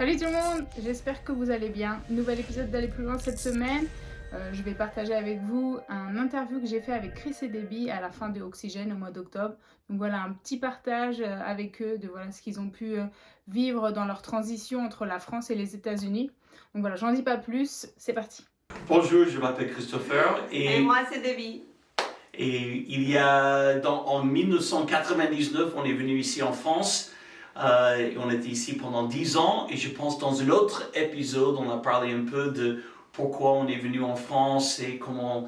Salut tout le monde, j'espère que vous allez bien. Nouvel épisode d'Aller plus loin cette semaine. Je vais partager avec vous un interview que j'ai fait avec Chris et Debbie à la fin de Oxygène au mois d'octobre. Donc voilà, un petit partage avec eux de voilà ce qu'ils ont pu vivre dans leur transition entre la France et les États-Unis. Donc voilà, j'en dis pas plus, c'est parti. Bonjour, je m'appelle Christopher Et moi, c'est Debbie. et il y a en 1999, on est venu ici en France. Et on était ici pendant 10 ans et je pense dans un autre épisode, on a parlé un peu de pourquoi on est venu en France et comment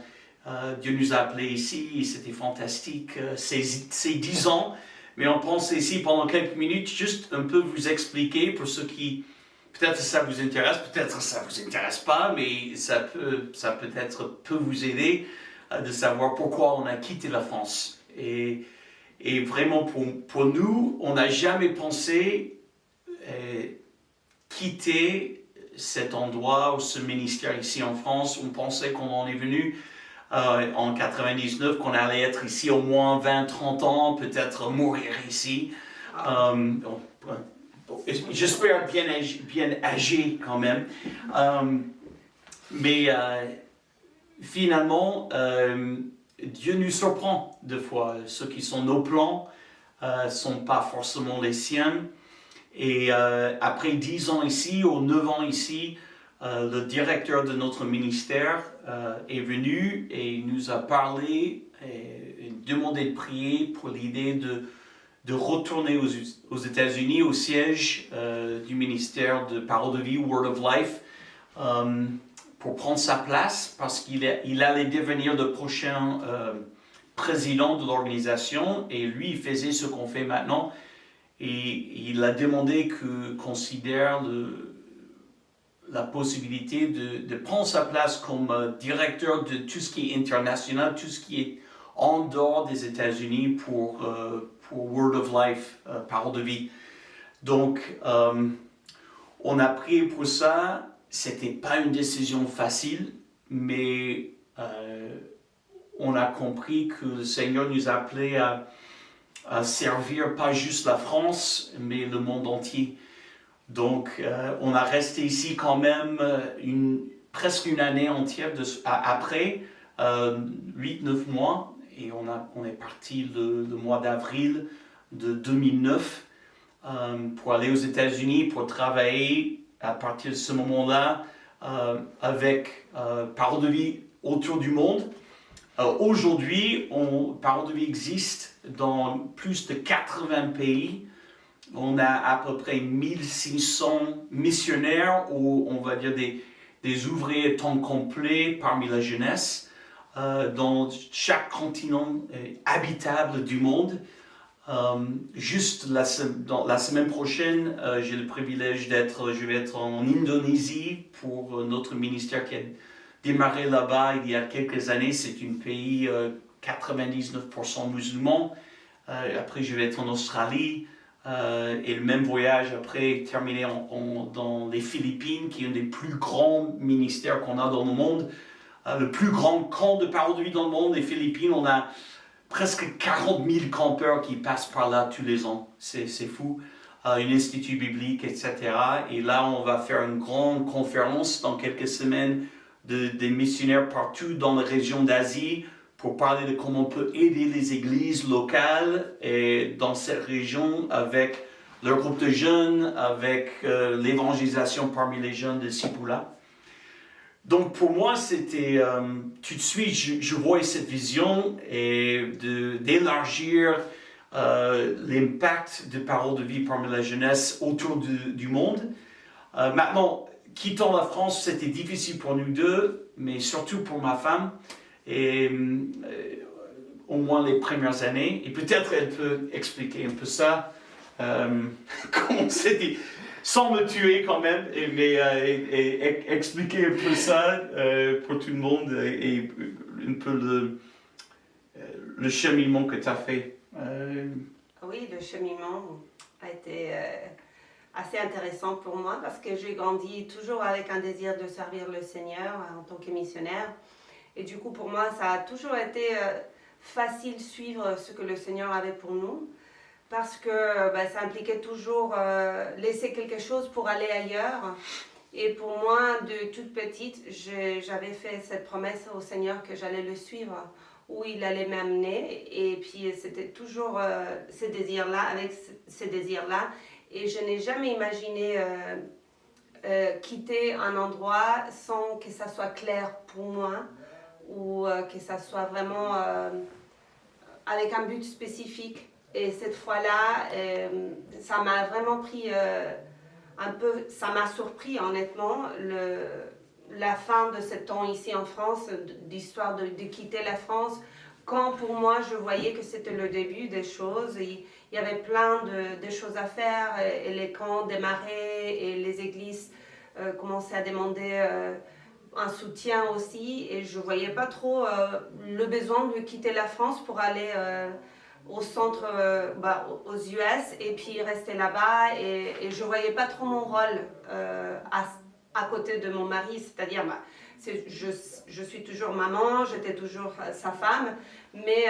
Dieu nous a appelés ici. Et c'était fantastique ces 10 ans. Mais on pense ici pendant quelques minutes juste un peu vous expliquer pour ceux qui peut-être ça vous intéresse, peut-être ça vous intéresse pas, mais ça peut-être peut vous aider de savoir pourquoi on a quitté la France. Et vraiment pour nous, on n'a jamais pensé quitter cet endroit ou ce ministère ici en France. On pensait qu'on en est venu en 99, qu'on allait être ici au moins 20-30 ans, peut-être mourir ici. J'espère bien âgé quand même. Mais finalement, Dieu nous surprend deux fois. Ceux qui sont nos plans ne sont pas forcément les siens. Et après 10 ans ici, ou 9 ans ici, le directeur de notre ministère est venu et nous a parlé et demandé de prier pour l'idée de retourner aux États-Unis, au siège du ministère de Parole de Vie, Word of Life, pour prendre sa place, parce qu'il allait devenir le prochain président de l'organisation, et lui, il faisait ce qu'on fait maintenant, et il a demandé qu'on considère la possibilité de prendre sa place comme directeur de tout ce qui est international, tout ce qui est en dehors des États-Unis pour Word of Life, Parole de Vie. Donc, on a prié pour ça. C'était pas une décision facile, mais on a compris que le Seigneur nous appelait à servir pas juste la France, mais le monde entier. Donc, on a resté ici quand même presque une année entière après, 8-9 mois, et on est parti le mois d'avril de 2009 pour aller aux États-Unis, pour travailler à partir de ce moment-là avec Parole de Vie autour du monde. Aujourd'hui, Parole de Vie existe dans plus de 80 pays. On a à peu près 1600 missionnaires, ou on va dire des ouvriers temps complet parmi la jeunesse, dans chaque continent habitable du monde. Juste la semaine prochaine, j'ai le privilège je vais être en Indonésie pour notre ministère qui a démarré là-bas il y a quelques années. C'est un pays 99% musulman. Après, je vais être en Australie. Et le même voyage après terminé dans les Philippines, qui est un des plus grands ministères qu'on a dans le monde. Le plus grand camp de Parole de Vie dans le monde, les Philippines, on a presque 40 000 campeurs qui passent par là tous les ans. C'est fou. Un institut biblique, etc. Et là, on va faire une grande conférence dans quelques semaines des missionnaires partout dans la région d'Asie pour parler de comment on peut aider les églises locales et dans cette région avec leur groupe de jeunes, avec l'évangélisation parmi les jeunes de Sipula. Donc pour moi, c'était tout de suite, je voyais cette vision et d'élargir l'impact de Parole de Vie parmi la jeunesse autour du monde. Maintenant, quittant la France, c'était difficile pour nous deux, mais surtout pour ma femme. Et au moins les premières années, et peut-être elle peut expliquer un peu ça, comment c'était, sans me tuer quand même, mais expliquer un peu ça pour tout le monde et un peu le cheminement que tu as fait. Oui, le cheminement a été assez intéressant pour moi parce que j'ai grandi toujours avec un désir de servir le Seigneur en tant que missionnaire. Et du coup, pour moi, ça a toujours été facile de suivre ce que le Seigneur avait pour nous. parce que ça impliquait toujours laisser quelque chose pour aller ailleurs. Et pour moi, de toute petite, j'avais fait cette promesse au Seigneur que j'allais le suivre, où il allait m'amener. Et puis c'était toujours ces désirs-là, avec ces désirs-là. Et je n'ai jamais imaginé quitter un endroit sans que ça soit clair pour moi, ou que ça soit vraiment avec un but spécifique. Et cette fois-là, ça m'a vraiment pris un peu, ça m'a surpris honnêtement, la fin de ce temps ici en France, d'histoire de quitter la France, quand pour moi je voyais que c'était le début des choses. Il y avait plein de choses à faire, et les camps démarraient, et les églises commençaient à demander un soutien aussi, et je voyais pas trop le besoin de quitter la France pour aller au centre, aux US, et puis rester là-bas, et je voyais pas trop mon rôle à côté de mon mari, c'est-à-dire je suis toujours maman, j'étais toujours sa femme, mais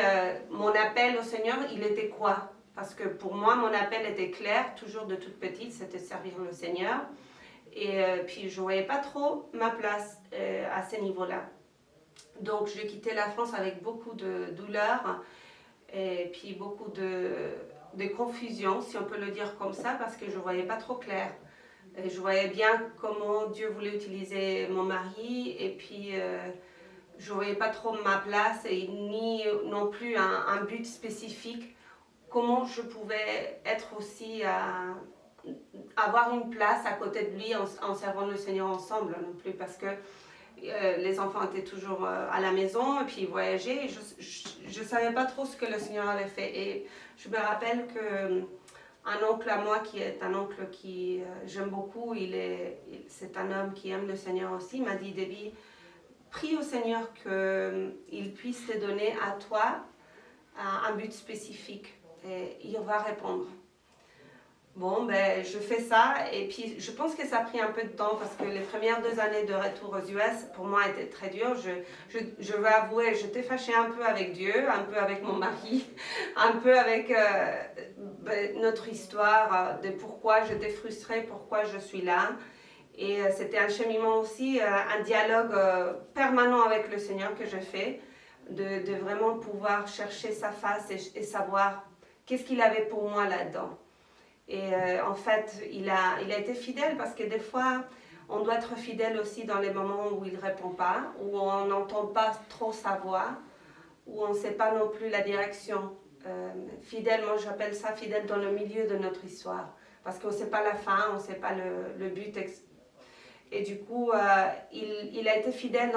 mon appel au Seigneur, il était quoi? Parce que pour moi, mon appel était clair, toujours de toute petite, c'était servir le Seigneur. Et puis je ne voyais pas trop ma place à ce niveau-là. Donc j'ai quitté la France avec beaucoup de douleur et puis beaucoup de confusion, si on peut le dire comme ça, parce que je ne voyais pas trop clair. Et je voyais bien comment Dieu voulait utiliser mon mari, et puis je ne voyais pas trop ma place, et ni non plus un but spécifique. Comment je pouvais être aussi avoir une place à côté de lui en servant le Seigneur ensemble non plus, parce que les enfants étaient toujours à la maison, et puis ils voyageaient, et je ne savais pas trop ce que le Seigneur avait fait. Et je me rappelle qu'un oncle à moi, qui est un oncle qui j'aime beaucoup, c'est un homme qui aime le Seigneur aussi, m'a dit: Debbie, prie au Seigneur qu'il puisse te donner à toi un but spécifique, et il va répondre. Bon, je fais ça, et puis je pense que ça a pris un peu de temps, parce que les premières 2 années de retour aux US, pour moi, étaient très dures. Je veux avouer, j'étais fâchée un peu avec Dieu, un peu avec mon mari, un peu avec notre histoire, de pourquoi j'étais frustrée, pourquoi je suis là. Et c'était un cheminement aussi, un dialogue permanent avec le Seigneur que je fais, de vraiment pouvoir chercher sa face et savoir qu'est-ce qu'il avait pour moi là-dedans. Et en fait, il a été fidèle, parce que des fois, on doit être fidèle aussi dans les moments où il ne répond pas, où on n'entend pas trop sa voix, où on ne sait pas non plus la direction. Fidèle, moi j'appelle ça fidèle dans le milieu de notre histoire, parce qu'on ne sait pas la fin, on ne sait pas le but. Et du coup, il a été fidèle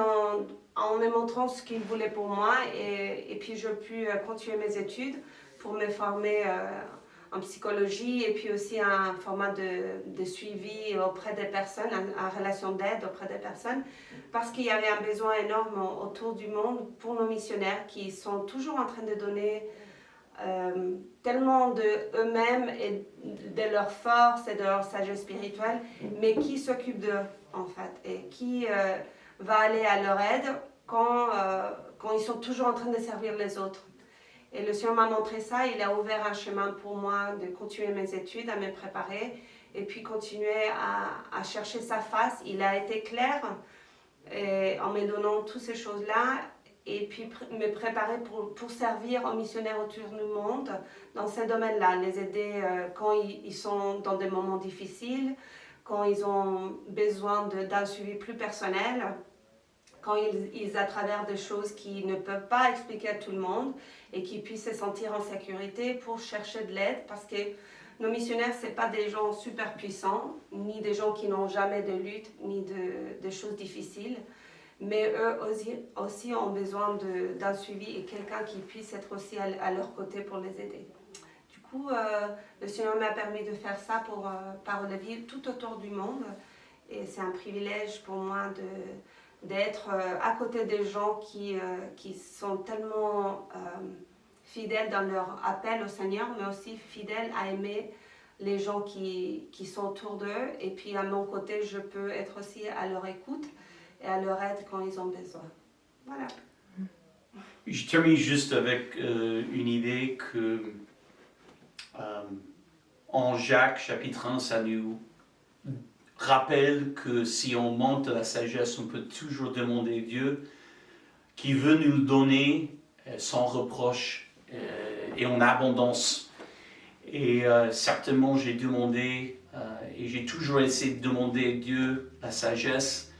en me montrant ce qu'il voulait pour moi, et puis j'ai pu continuer mes études pour me former en psychologie, et puis aussi un format de suivi auprès des personnes, en relation d'aide auprès des personnes, parce qu'il y avait un besoin énorme autour du monde pour nos missionnaires, qui sont toujours en train de donner tellement d'eux-mêmes et de leur force et de leur sagesse spirituelle, mais qui s'occupe d'eux en fait, et qui va aller à leur aide quand ils sont toujours en train de servir les autres. Et le Seigneur m'a montré ça, il a ouvert un chemin pour moi de continuer mes études, à me préparer, et puis continuer à chercher sa face. Il a été clair en me donnant toutes ces choses-là, et puis me préparer pour servir aux missionnaires autour du monde dans ces domaines-là, les aider quand ils sont dans des moments difficiles, quand ils ont besoin d'un suivi plus personnel, quand ils à travers des choses qu'ils ne peuvent pas expliquer à tout le monde, et qu'ils puissent se sentir en sécurité pour chercher de l'aide, parce que nos missionnaires, ce n'est pas des gens super puissants, ni des gens qui n'ont jamais de lutte, ni de choses difficiles, mais eux aussi ont besoin d'un suivi, et quelqu'un qui puisse être aussi à leur côté pour les aider. Du coup, le Seigneur m'a permis de faire ça par le vivre tout autour du monde, et c'est un privilège pour moi d'être à côté des gens qui sont tellement fidèles dans leur appel au Seigneur, mais aussi fidèles à aimer les gens qui sont autour d'eux. Et puis à mon côté, je peux être aussi à leur écoute et à leur aide quand ils ont besoin. Voilà. Je termine juste avec une idée que En Jacques, chapitre 1, ça nous rappelle que si on manque de la sagesse, on peut toujours demander à Dieu qui veut nous le donner sans reproche et en abondance. Et certainement, j'ai demandé et j'ai toujours essayé de demander à Dieu la sagesse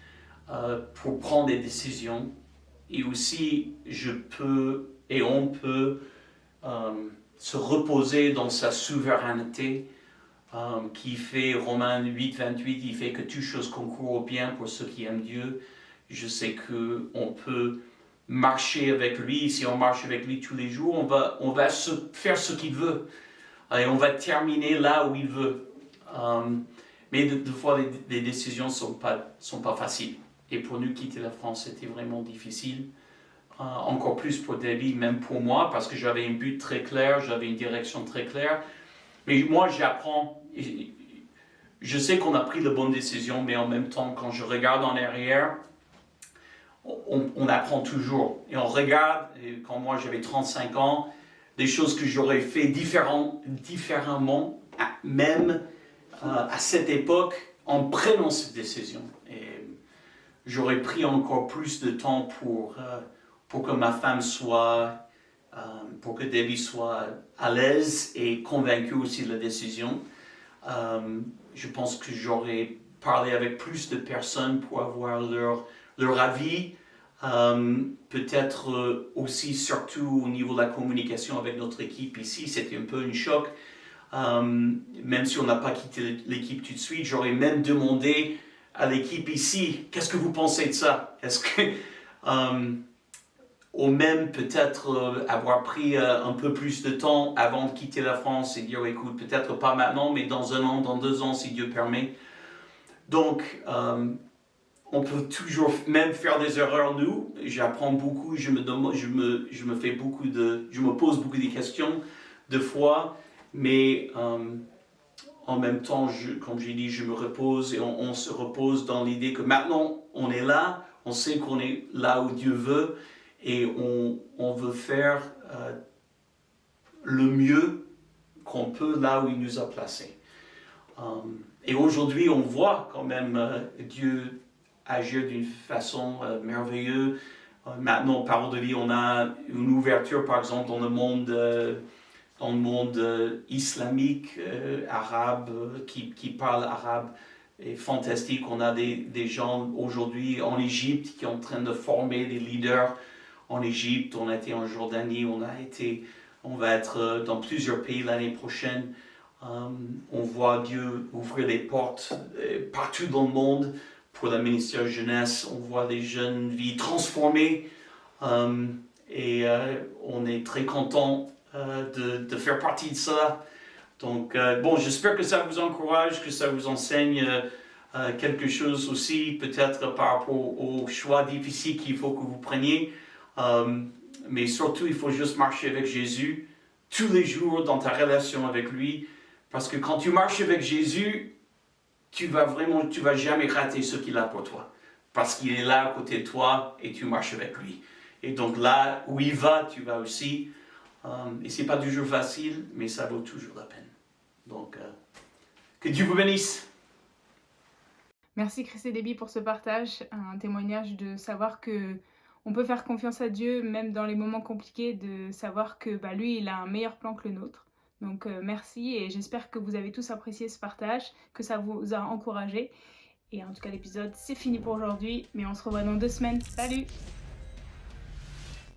pour prendre des décisions. Et aussi, je peux et on peut se reposer dans sa souveraineté qui fait, Romains 8, 28, il fait que toutes choses concourent au bien pour ceux qui aiment Dieu. Je sais qu'on peut marcher avec lui. Si on marche avec lui tous les jours, on va faire ce qu'il veut. Et on va terminer là où il veut. Mais des fois, les décisions ne sont pas faciles. Et pour nous, quitter la France, c'était vraiment difficile. Encore plus pour Debbie, même pour moi, parce que j'avais un but très clair, j'avais une direction très claire. Mais moi, j'apprends. Je sais qu'on a pris de bonnes décisions, mais en même temps, quand je regarde en arrière, on apprend toujours. Et on regarde, et quand moi j'avais 35 ans, des choses que j'aurais fait différemment, même à cette époque, en prenant cette décision. Et j'aurais pris encore plus de temps pour que ma femme soit, pour que Debbie soit à l'aise et convaincue aussi de la décision. Je pense que j'aurais parlé avec plus de personnes pour avoir leur avis. Peut-être aussi, surtout au niveau de la communication avec notre équipe ici, c'était un peu un choc. Même si on n'a pas quitté l'équipe tout de suite, j'aurais même demandé à l'équipe ici, qu'est-ce que vous pensez de ça? Est-ce que... ou même peut-être avoir pris un peu plus de temps avant de quitter la France et dire, écoute, peut-être pas maintenant, mais dans 1 an, dans 2 ans, si Dieu permet. Donc, on peut toujours même faire des erreurs, nous. J'apprends beaucoup, je me pose beaucoup de questions, de fois, mais en même temps, comme j'ai dit, je me repose et on se repose dans l'idée que maintenant, on est là, on sait qu'on est là où Dieu veut, et on veut faire le mieux qu'on peut là où il nous a placés. Et aujourd'hui, on voit quand même Dieu agir d'une façon merveilleuse. Maintenant, Parole de vie, on a une ouverture, par exemple, dans le monde islamique, arabe, qui parle arabe. Et fantastique, on a des gens aujourd'hui en Égypte qui sont en train de former des leaders en Égypte, on a été en Jordanie, on va être dans plusieurs pays l'année prochaine. On voit Dieu ouvrir les portes partout dans le monde pour le ministère jeunesse. On voit des jeunes vies transformées et on est très content de faire partie de ça. Donc, j'espère que ça vous encourage, que ça vous enseigne quelque chose aussi, peut-être par rapport aux choix difficiles qu'il faut que vous preniez. Mais surtout, il faut juste marcher avec Jésus tous les jours dans ta relation avec lui. Parce que quand tu marches avec Jésus, tu vas jamais rater ce qu'il a pour toi. Parce qu'il est là à côté de toi et tu marches avec lui. Et donc là où il va, tu vas aussi. Et c'est pas toujours facile, mais ça vaut toujours la peine. Donc, que Dieu vous bénisse. Merci Chris et Debbie pour ce partage, un témoignage de savoir que on peut faire confiance à Dieu même dans les moments compliqués, de savoir que lui, il a un meilleur plan que le nôtre. Donc merci et j'espère que vous avez tous apprécié ce partage, que ça vous a encouragé. Et en tout cas l'épisode c'est fini pour aujourd'hui, mais on se revoit dans 2 semaines. Salut!